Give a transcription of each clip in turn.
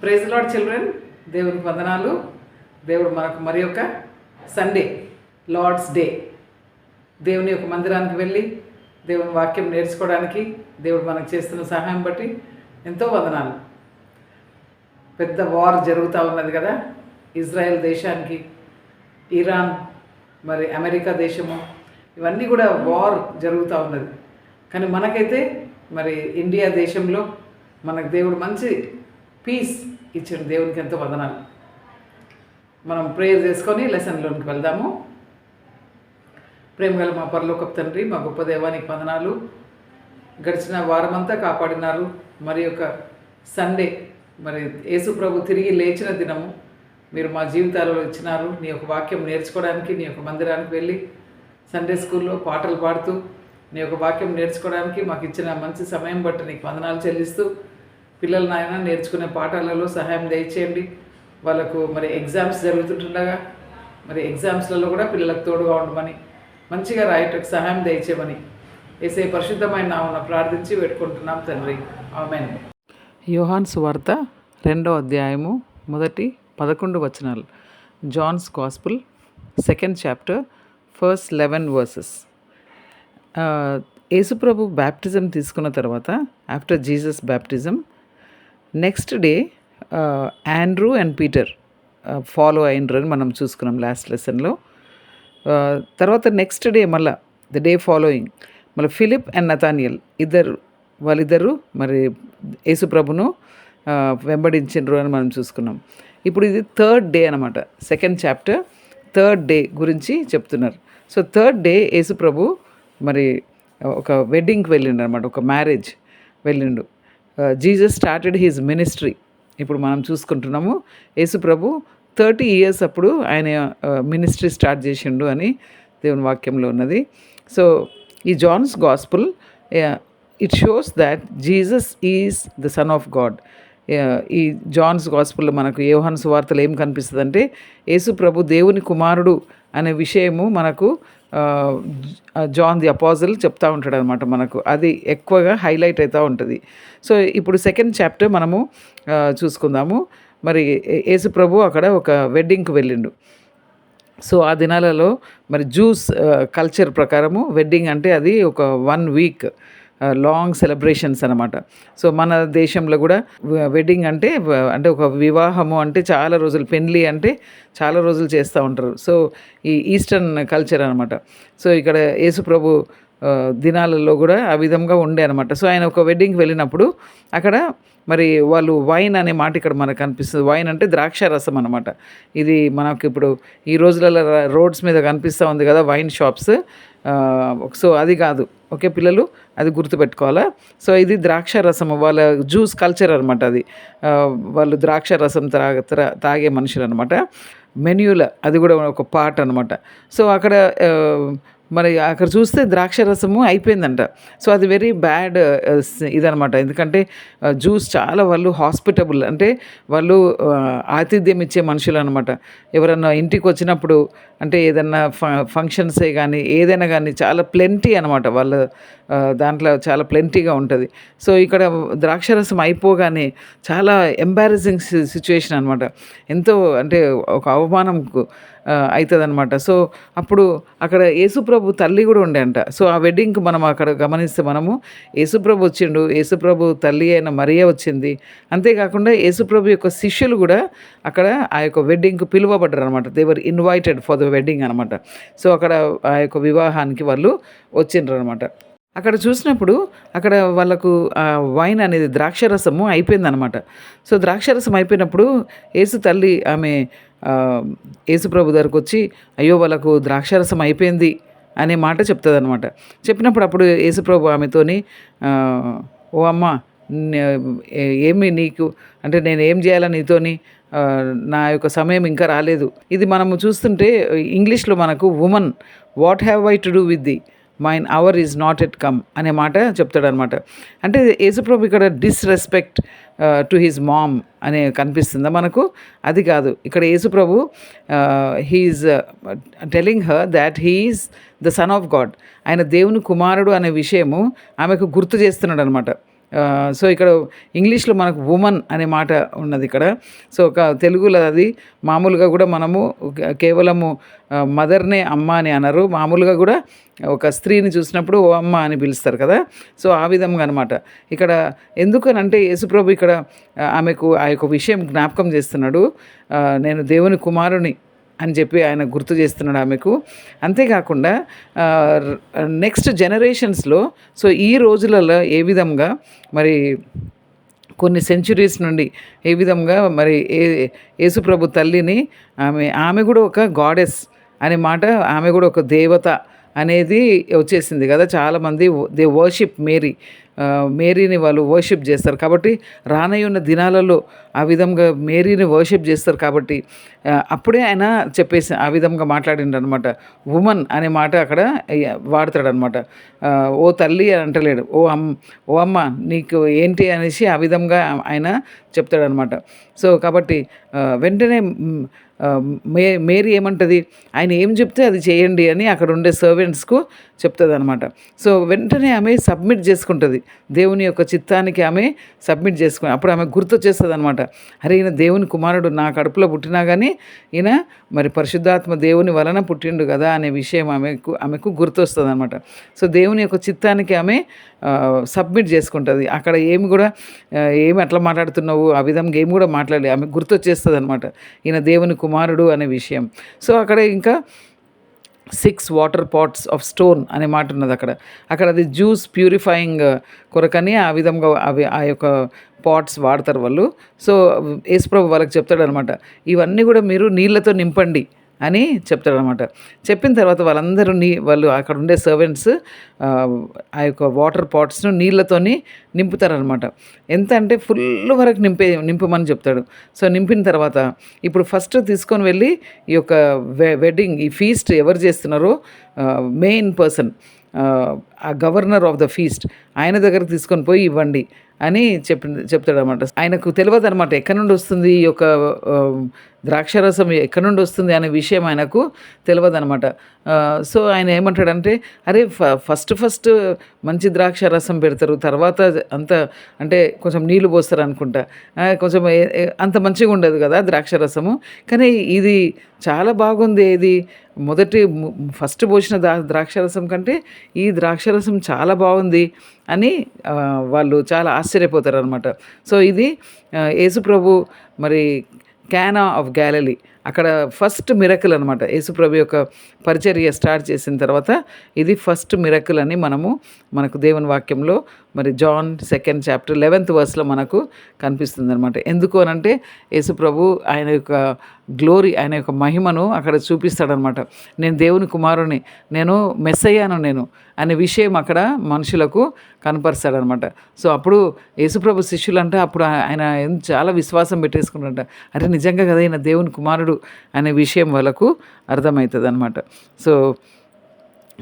Praise lord children, దేవునికి వందనాలు. దేవుడు మనకు మరి యొక్క సండే, లార్డ్స్ డే, దేవుని యొక్క మందిరానికి వెళ్ళి దేవుని వాక్యం నేర్చుకోవడానికి దేవుడు మనకు చేస్తున్న సహాయం బట్టి ఎంతో వందనాలు. పెద్ద వార్ జరుగుతూ ఉన్నది కదా, ఇజ్రాయెల్ దేశానికి, ఇరాన్, మరి అమెరికా దేశము, ఇవన్నీ కూడా వార్ జరుగుతూ ఉన్నది. కానీ మనకైతే మరి ఇండియా దేశంలో మనకు దేవుడు మంచి పీస్ ఇచ్చిన దేవునికి ఎంతో వందనాలు. మనం ప్రేయర్ చేసుకొని లెసన్లోనికి వెళ్దాము. ప్రేమగల మా పరలోకపు తండ్రి, మా గొప్ప దేవానికి వందనాలు. గడిచిన వారమంతా కాపాడినారు. మరి యొక్క సండే, మరి యేసు ప్రభు తిరిగి లేచిన దినము మీరు మా జీవితాలలో ఇచ్చినారు. నీ యొక్క వాక్యం నేర్చుకోవడానికి, నీ యొక్క మందిరానికి వెళ్ళి సండే స్కూల్లో పాటలు పాడుతూ నీ యొక్క వాక్యం నేర్చుకోవడానికి మాకు ఇచ్చిన మంచి సమయం బట్టి నీకు వందనాలు చెల్లిస్తూ, పిల్లలు నాయన నేర్చుకునే పాఠాలలో సహాయం దయచేయండి. వాళ్ళకు మరి ఎగ్జామ్స్ జరుగుతుండగా మరి ఎగ్జామ్స్లలో కూడా పిల్లలకు తోడుగా ఉండమని, మంచిగా రాయటకు సహాయం దయచేయమని యేసే పరిశుద్ధమైన నామమున ప్రార్థించి పెట్టుకుంటున్నాం తండ్రి, ఆమేన్. యోహాను సువార్త 2వ అధ్యాయము 1-11 వచనాలు. John's gospel 2nd chapter first 11 verses. యేసుప్రభు బ్యాప్టిజం తీసుకున్న తర్వాత, after Jesus baptism, next day Andrew and Peter follow అయినరు అని మనం చూసుకున్నాం లాస్ట్ లెసన్లో. తర్వాత నెక్స్ట్ డే మళ్ళీ ద డే ఫాలోయింగ్ మళ్ళీ ఫిలిప్ అండ్ నతానియల్ వాళ్ళిద్దరు మరి యేసుప్రభును వెంబడించిండ్రు అని మనం చూసుకున్నాం. ఇప్పుడు ఇది 3rd డే అనమాట. 2nd చాప్టర్ 3rd డే గురించి చెప్తున్నారు. సో 3rd డే యేసుప్రభు మరి ఒక వెడ్డింగ్కి వెళ్ళిండు అనమాట, ఒక మ్యారేజ్ వెళ్ళిండు. Jesus started his ministry. ఇప్పుడు మనం చూసుకుంటున్నాము యేసుప్రభు 30 years అప్పుడు ఆయన మినిస్ట్రీ స్టార్ట్ చేసిండు అని దేవుని వాక్యంలో ఉన్నది. సో ఈ John's gospel it shows that Jesus is the son of God. ఈ జాన్స్ గాస్పుల్లో మనకు యోహాను సువార్తలో ఏం కనిపిస్తుంది అంటే, యేసు ప్రభు దేవుని కుమారుడు అనే విషయము మనకు జాన్ ది అపోజిల్ చెప్తూ ఉంటాడు అనమాట. మనకు అది ఎక్కువగా హైలైట్ అవుతూ ఉంటుంది. సో ఇప్పుడు 2nd చాప్టర్ మనము చూసుకుందాము. మరి యేసు ప్రభు అక్కడ ఒక వెడ్డింగ్కి వెళ్ళిండు. సో ఆ దినాలలో మరి జ్యూస్ కల్చర్ ప్రకారము వెడ్డింగ్ అంటే అది ఒక 1 week లాంగ్ సెలబ్రేషన్స్ అనమాట. సో మన దేశంలో కూడా వెడ్డింగ్ అంటే ఒక వివాహము అంటే చాలా రోజులు, పెళ్ళి అంటే చాలా రోజులు చేస్తూ ఉంటారు. సో ఈ ఈస్టర్న్ కల్చర్ అనమాట. సో ఇక్కడ యేసు ప్రభు దినాలలో కూడా ఆ విధంగా ఉండే అనమాట. సో ఆయన ఒక వెడ్డింగ్కి వెళ్ళినప్పుడు అక్కడ మరి వాళ్ళు వైన్ అనే మాట ఇక్కడ మనకు కనిపిస్తుంది. వైన్ అంటే ద్రాక్ష రసం అనమాట. ఇది మనకు ఇప్పుడు ఈ రోజులలో రోడ్స్ మీద కనిపిస్తూ ఉంది కదా వైన్ షాప్స్. సో అది కాదు, ఓకే పిల్లలు, అది గుర్తుపెట్టుకోవాలా. సో ఇది ద్రాక్ష రసం, వాళ్ళ జ్యూస్ కల్చర్ అనమాట. అది వాళ్ళు ద్రాక్ష రసం తాగే మనుషులు అనమాట. మెన్యూల అది కూడా ఒక పార్ట్ అనమాట. సో అక్కడ మరి అక్కడ చూస్తే ద్రాక్ష రసము అయిపోయిందంట. సో అది వెరీ బ్యాడ్ ఇదనమాట. ఎందుకంటే జ్యూస్ చాలా వాళ్ళు హాస్పిటబుల్, అంటే వాళ్ళు ఆతిథ్యం ఇచ్చే మనుషులు అనమాట. ఎవరన్నా ఇంటికి వచ్చినప్పుడు అంటే ఏదన్నా ఫంక్షన్సే కానీ ఏదైనా కానీ చాలా ప్లెంటీ అనమాట. వాళ్ళ దాంట్లో చాలా ప్లెంటీగా ఉంటుంది. సో ఇక్కడ ద్రాక్షరసం అయిపోగానే చాలా ఎంబారసింగ్ సిచ్యువేషన్ అనమాట. ఎంతో అంటే ఒక అవమానంకు అవుతుంది అనమాట. సో అప్పుడు అక్కడ యేసుప్రభు తల్లి కూడా ఉండే అంట. సో ఆ వెడ్డింగ్కి మనం అక్కడ గమనిస్తే మనము యేసుప్రభు వచ్చిండు, యేసుప్రభు తల్లి అయిన మరియ వచ్చింది. అంతేకాకుండా యేసుప్రభు యొక్క శిష్యులు కూడా అక్కడ ఆ యొక్క వెడ్డింగ్కి పిలువబడ్డారు అనమాట. They were invited for the wedding అనమాట. సో అక్కడ ఆ యొక్క వివాహానికి వాళ్ళు వచ్చిండ్రు అనమాట. అక్కడ చూసినప్పుడు అక్కడ వాళ్ళకు వైన్ అనేది ద్రాక్షరసము అయిపోయిందనమాట. సో ద్రాక్షరసం అయిపోయినప్పుడు యేసు తల్లి ఆమె యేసుప్రభు దగ్గరకు వచ్చి, అయ్యో వాళ్ళకు ద్రాక్షరసం అయిపోయింది అనే మాట చెప్తుంది అనమాట. చెప్పినప్పుడు అప్పుడు యేసుప్రభు ఆమెతోని, ఓ అమ్మ, ఏమి నీకు అంటే నేను ఏం చేయాలని నీతోని, నా యొక్క సమయం ఇంకా రాలేదు. ఇది మనము చూస్తుంటే ఇంగ్లీష్లో మనకు woman, what have I to do with thee, mine hour is not yet come అనే మాట చెప్తాడనమాట. అంటే యేసుప్రభు ఇక్కడ డిస్రెస్పెక్ట్ టు హిజ్ మామ్ అనే కనిపిస్తుందా మనకు? అది కాదు. ఇక్కడ యేసుప్రభు he's telling her that he's the son of God, ఆయన దేవుని కుమారుడు అనే విషయము ఆమెకు గుర్తు చేస్తున్నాడు అనమాట. సో ఇక్కడ ఇంగ్లీష్లో మనకు వుమన్ అనే మాట ఉన్నది ఇక్కడ. సో ఒక తెలుగులో అది మామూలుగా కూడా మనము కేవలము మదర్నే అమ్మ అని అనరు. మామూలుగా కూడా ఒక స్త్రీని చూసినప్పుడు ఓ అమ్మ అని పిలుస్తారు కదా. సో ఆ విధంగా అనమాట. ఇక్కడ ఎందుకనంటే యేసుప్రభు ఇక్కడ ఆమెకు ఆ యొక్క విషయం జ్ఞాపకం చేస్తున్నాడు. నేను దేవుని కుమారుని అని చెప్పి ఆయన గుర్తు చేస్తున్నాడు ఆమెకు. అంతేకాకుండా నెక్స్ట్ జనరేషన్స్లో సో ఈ రోజులలో ఏ విధంగా మరి కొన్ని సెంచురీస్ నుండి ఏ విధంగా మరి యేసుప్రభు తల్లిని ఆమె కూడా ఒక గాడెస్ అనే మాట, ఆమె కూడా ఒక దేవత అనేది వచ్చేసింది కదా. చాలామంది దే వర్షిప్ మేరీని వాళ్ళు వర్షిప్ చేస్తారు. కాబట్టి రానయ్యున్న దినాలలో ఆ విధంగా మేరీని వర్షిప్ చేస్తారు. కాబట్టి అప్పుడే ఆయన చెప్పేసి ఆ విధంగా మాట్లాడిండు అనమాట. ఉమన్ అనే మాట అక్కడ వాడతాడనమాట. ఓ తల్లి అని అంటలేడు, ఓ అమ్మ నీకు ఏంటి అనేసి ఆ విధంగా ఆయన చెప్తాడనమాట. సో కాబట్టి వెంటనే మేరీ ఏమంటుంది, ఆయన ఏం చెప్తే అది చేయండి అని అక్కడ ఉండే సర్వెంట్స్కు చెప్తుంది అనమాట. సో వెంటనే ఆమె సబ్మిట్ చేసుకుంటుంది, దేవుని యొక్క చిత్తానికి ఆమె సబ్మిట్ చేసుకుని అప్పుడు ఆమె గుర్తొచ్చేస్తుంది అనమాట. అరే ఈయన దేవుని కుమారుడు, నా కడుపులో పుట్టినా కానీ ఈయన మరి పరిశుద్ధాత్మ దేవుని వలన పుట్టిండు కదా అనే విషయం ఆమెకు గుర్తొస్తుంది అనమాట. సో దేవుని యొక్క చిత్తానికి ఆమె సబ్మిట్ చేసుకుంటుంది. అక్కడ ఏమి అట్లా మాట్లాడుతున్నావు ఆ విధంగా ఏమి కూడా మాట్లాడలేదు, ఆమె గుర్తొచ్చేస్తుంది అనమాట ఈయన దేవుని కుమారుడు అనే విషయం. సో అక్కడ ఇంకా 6 వాటర్ పాట్స్ ఆఫ్ స్టోన్ అనే మాట ఉన్నది అక్కడ అది జ్యూస్ ప్యూరిఫైయింగ్ కొరకని ఆ విధంగా ఆ యొక్క పాట్స్ వాడతారు వాళ్ళు. సో యేసుప్రభు వాళ్ళకి చెప్తాడనమాట, ఇవన్నీ కూడా మీరు నీళ్ళతో నింపండి అని చెప్తాడనమాట. చెప్పిన తర్వాత వాళ్ళందరూ వాళ్ళు అక్కడ ఉండే సర్వెంట్స్ ఆ యొక్క వాటర్ పాట్స్ను నీళ్ళతోని నింపుతారనమాట. ఎంత అంటే ఫుల్ వరకు నింపమని చెప్తాడు. సో నింపిన తర్వాత ఇప్పుడు ఫస్ట్ తీసుకొని వెళ్ళి ఈ యొక్క వెడ్డింగ్ ఈ ఫీస్ట్ ఎవరు చేస్తున్నారో మెయిన్ పర్సన్ ఆ గవర్నర్ ఆఫ్ ద ఫీస్ట్ ఆయన దగ్గరకు తీసుకొని పోయి ఇవ్వండి అని చెప్తాడనమాట. ఆయనకు తెలియదు అనమాట ఎక్కడి నుండి వస్తుంది ఈ యొక్క ద్రాక్షరసం ఎక్కడి నుండి వస్తుంది అనే విషయం ఆయనకు తెలియదు అనమాట. సో ఆయన ఏమంటాడంటే, అరే ఫస్ట్ మంచి ద్రాక్ష రసం పెడతారు, తర్వాత అంత అంటే కొంచెం నీళ్ళు పోస్తారు అనుకుంటా, కొంచెం అంత మంచిగా ఉండదు కదా ద్రాక్ష రసము, కానీ ఇది చాలా బాగుంది, ఇది ఫస్ట్ పోసిన ద్రాక్షరసం కంటే ఈ ద్రాక్షరసం చాలా బాగుంది అని వాళ్ళు చాలా ఆశ్చర్యపోతారు అనమాట. సో ఇది యేసుప్రభు మరి కానా ఆఫ్ గ్యాలిలీ అక్కడ ఫస్ట్ మిరకిల్ అనమాట. యేసుప్రభు యొక్క పరిచర్య స్టార్ట్ చేసిన తర్వాత ఇది ఫస్ట్ మిరకిల్ అని మనకు దేవుని వాక్యంలో మరి John 2nd chapter 11th verse మనకు కనిపిస్తుంది అనమాట. ఎందుకు అనంటే యేసుప్రభు ఆయన యొక్క గ్లోరీ, ఆయన యొక్క మహిమను అక్కడ చూపిస్తాడనమాట. నేను దేవుని కుమారుని, నేను మెస్సయ్యాను నేను అనే విషయం అక్కడ మనుషులకు కనపరుస్తాడనమాట. సో అప్పుడు యేసుప్రభు శిష్యులంట అప్పుడు ఆయన చాలా విశ్వాసం పెట్టేసుకున్నారంట, అరే నిజంగా కదా ఈయన దేవుని కుమారుడు అనే విషయం వాళ్ళకు అర్థమవుతుంది అనమాట. సో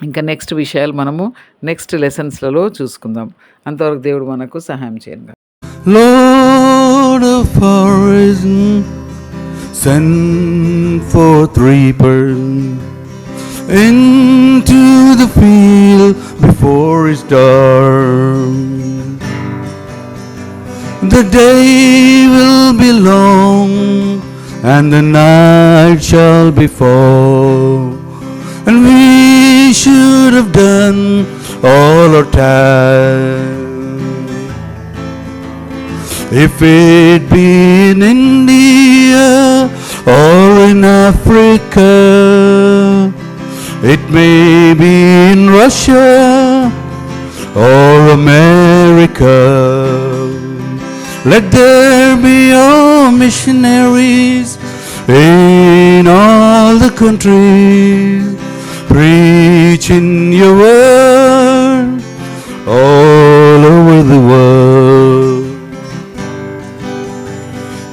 ఇంకా నెక్స్ట్ విషయాలు మనము నెక్స్ట్ లెసన్స్లలో చూసుకుందాం. అంతవరకు దేవుడు మనకు సహాయం చేయండి. Lord of horizon, send forth reapers into the field before it's dark. The day will be long and the night shall be fall, and we should have done all our time. If it be in India or in Africa, it may be in Russia or America, let there be all missionaries in all the countries, preaching your word all over the world.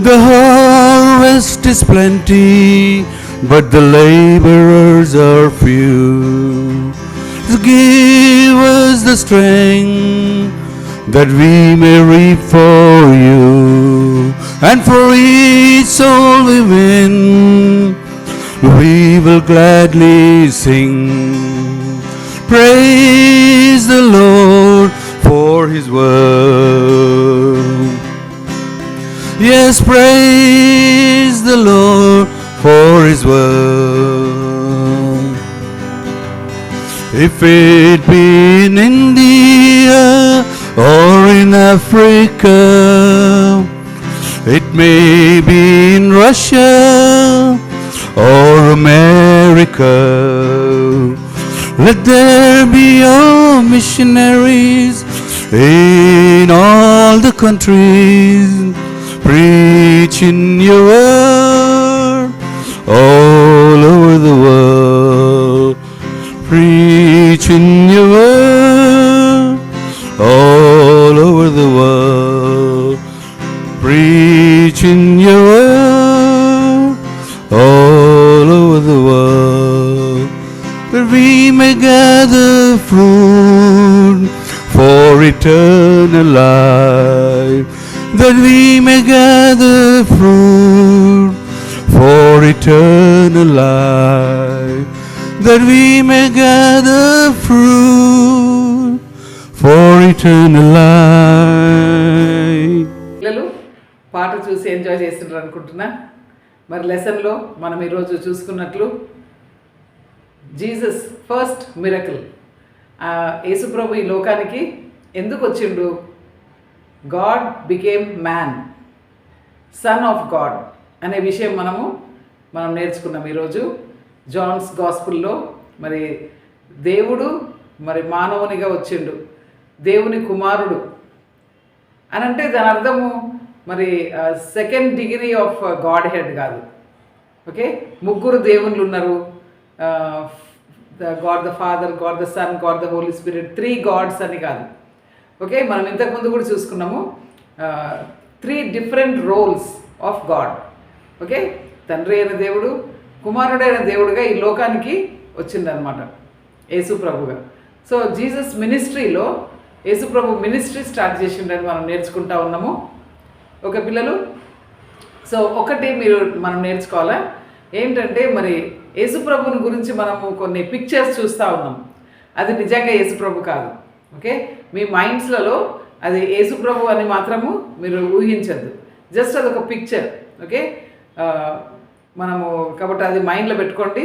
The harvest is plenty, but the laborers are few. So give us the strength that we may reap for you, and for each soul we win, we will gladly sing. Praise the Lord for His word. Yes, praise the Lord for His word. If it be in India or in Africa, it may be in Russia or America, let there be all missionaries in all the countries, preaching your word all over the world, preaching your word all over the world, preaching your word all over the world, that we may gather fruit for eternal life, that we may gather fruit for eternal life, that we may gather fruit for eternal life. పిల్లలు పాట చూసి enjoy చేస్తున్నారు అనుకుంటున్నా. మరి లెసన్లో మనం ఈరోజు చూసుకున్నట్లు Jesus first miracle, యేసుప్రభు ఈ లోకానికి ఎందుకు వచ్చిండు? God became man, sun of God అనే విషయం మనం నేర్చుకున్నాం ఈరోజు జాన్స్ గాస్పుల్లో. మరి దేవుడు మరి మానవునిగా వచ్చిండు, దేవుని కుమారుడు అని అంటే దాని అర్థము మరి second degree of godhead కాదు. ఓకే, ముగ్గురు దేవుళ్ళు ఉన్నారు, God the Father, God the Son, God the Holy Spirit, 3 Gods అని కాదు. ఓకే, మనం ఇంతకుముందు కూడా చూసుకున్నాము 3 different roles of God. Okay, తండ్రి అయిన దేవుడు, కుమారుడైన దేవుడుగా ఈ లోకానికి వచ్చిందనమాట యేసు ప్రభుగా. సో జీసస్ మినిస్ట్రీలో యేసు ప్రభు మినిస్ట్రీ స్టార్ట్ చేసిండని మనం నేర్చుకుంటా ఉన్నాము. ఓకే పిల్లలు, సో ఒకటి మనం నేర్చుకోవాలా ఏంటంటే మరి యేసుప్రభుని గురించి మనము కొన్ని పిక్చర్స్ చూస్తూ ఉన్నాం, అది నిజంగా యేసుప్రభు కాదు. ఓకే, మీ మైండ్స్లలో అది యేసుప్రభు అని మాత్రము మీరు ఊహించద్దు, జస్ట్ అది ఒక పిక్చర్. ఓకే, మనము కాబట్టి అది మైండ్లో పెట్టుకోండి.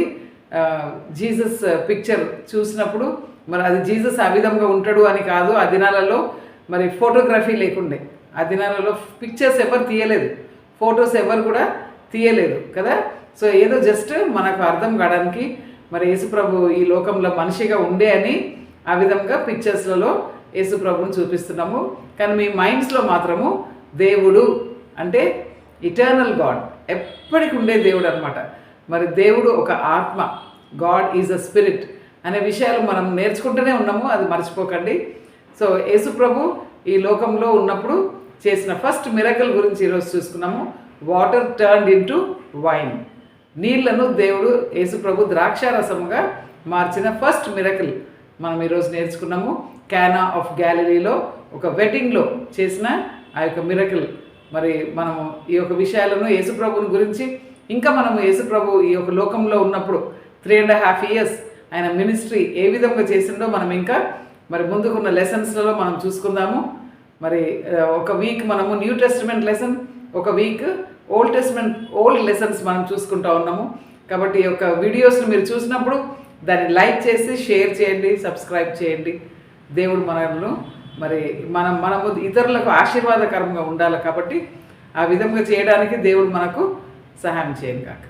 జీసస్ పిక్చర్ చూసినప్పుడు మరి అది జీసస్ ఆ విధంగా ఉంటాడు అని కాదు. ఆ దినాలలో మరి ఫోటోగ్రఫీ లేకుండే, ఆ దినాలలో పిక్చర్స్ ఎవరు తీయలేదు, ఫొటోస్ ఎవరు కూడా తీయలేదు కదా. సో ఏదో జస్ట్ మనకు అర్థం కావడానికి మరి యేసుప్రభు ఈ లోకంలో మనిషిగా ఉండే అని ఆ విధంగా పిక్చర్స్లలో యేసుప్రభుని చూపిస్తున్నాము. కానీ మీ మైండ్స్లో మాత్రము దేవుడు అంటే ఇటర్నల్ గాడ్, ఎప్పటికి ఉండే దేవుడు అనమాట. మరి దేవుడు ఒక ఆత్మ, గాడ్ ఈజ్ అ స్పిరిట్ అనే విషయాలు మనం నేర్చుకుంటూనే ఉన్నాము, అది మర్చిపోకండి. సో యేసుప్రభు ఈ లోకంలో ఉన్నప్పుడు చేసిన ఫస్ట్ మిరకల్ గురించి ఈరోజు చూసుకున్నాము. వాటర్ టర్న్డ్ ఇంటూ వైన్, నీళ్లను దేవుడు యేసుప్రభు ద్రాక్షారసముగా మార్చిన ఫస్ట్ మిరకల్ మనం ఈరోజు నేర్చుకున్నాము. కానా ఆఫ్ గ్యాలిలీలో ఒక వెడ్డింగ్లో చేసిన ఆ యొక్క మిరకల్. మరి మనము ఈ యొక్క విషయాలను యేసుప్రభుని గురించి ఇంకా మనము యేసుప్రభు ఈ యొక్క లోకంలో ఉన్నప్పుడు 3.5 years ఆయన మినిస్ట్రీ ఏ విధంగా చేసిండో మనం ఇంకా మరి ముందుకున్న లెసన్స్లలో మనం చూసుకుందాము. మరి ఒక వీక్ మనము న్యూ టెస్టిమెంట్ లెసన్, ఒక వీక్ ఓల్డ్ లెసన్స్ మనం చూసుకుంటూ ఉన్నాము. కాబట్టి ఈ యొక్క వీడియోస్ని మీరు చూసినప్పుడు దాన్ని లైక్ చేసి షేర్ చేయండి, సబ్స్క్రైబ్ చేయండి. దేవుడు మనల్ని మరి మనము ఇతరులకు ఆశీర్వాదకరంగా ఉండాలి కాబట్టి ఆ విధంగా చేయడానికి దేవుడు మనకు సహాయం చేయను కాక.